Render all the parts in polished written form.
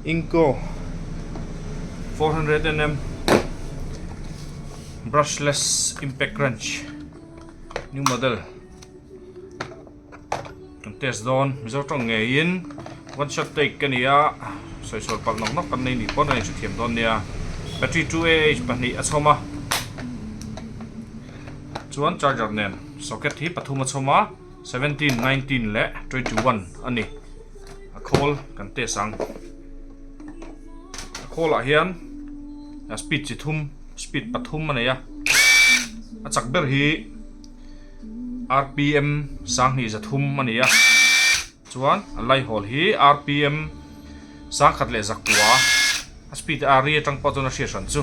Ingco 400mm Brushless Impact Wrench, new model. Test zone, mizo trong nghề in one shot take cái này á, soi soi bạc nòng nóc cái này nỉ con này chụp thiểm don nè, battery 2Ah bản nỉ asoma, chuan charger nè, socket hi pathum asoma 17, 19 le 21 ani, call kan te sang, call ah hian speed chithum speed pathum này á, achak ber hi RPM sang hi zathum mania chuan alai hol hi RPM sang khat le zakwa speed area tang patona session chu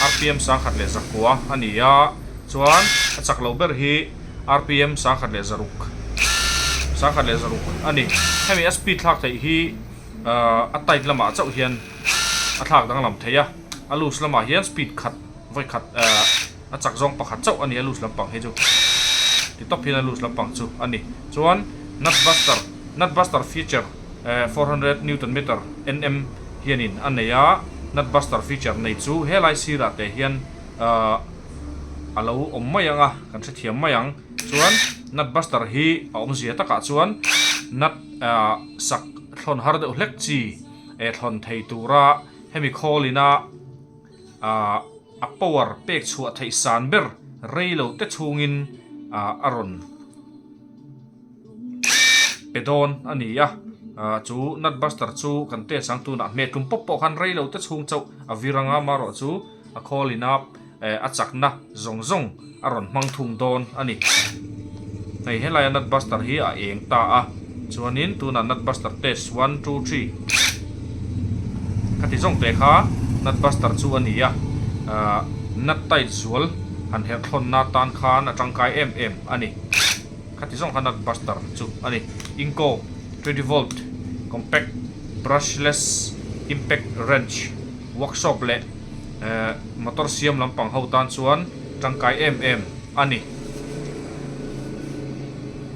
RPM sang khat le zakwa ania chuan achak lo ber hi RPM sang khat le zaruk ani hemi speed thak thei hi atai lama chau hian athak dang lam theya alus lama hian speed khat voi khat achak zong pakhat chau ani alus lam pang he chu the top here loose lampang chu ani chuan nut buster feature 400 newton meter nm hianin anaya nut buster feature nei chu helai sira te hian alo ommayanga kan se thiam mayang chuan nut buster hi om zia taka chuan nut sak thon har de hlek chi thon thei tura hemi kholina a power pek chu thei san ber reilo te chungin aron pedon ania chu nut buster chu kan te sang tu na me tum pop pok han reilo te chung chau aviranga maro chu a kholina achakna zong aron mang thung don ani nei helai nut buster hi a eng ta a chuanin tu na nut buster test 1 2 3 kati zong te kha nut buster chu ania nut tai zual han her thon na tan khan atangkai mm ani khati zong khanat buster chu ani Ingco 20V compact brushless impact wrench workshop le motor siam lampang ho tan chuan tangkai mm ani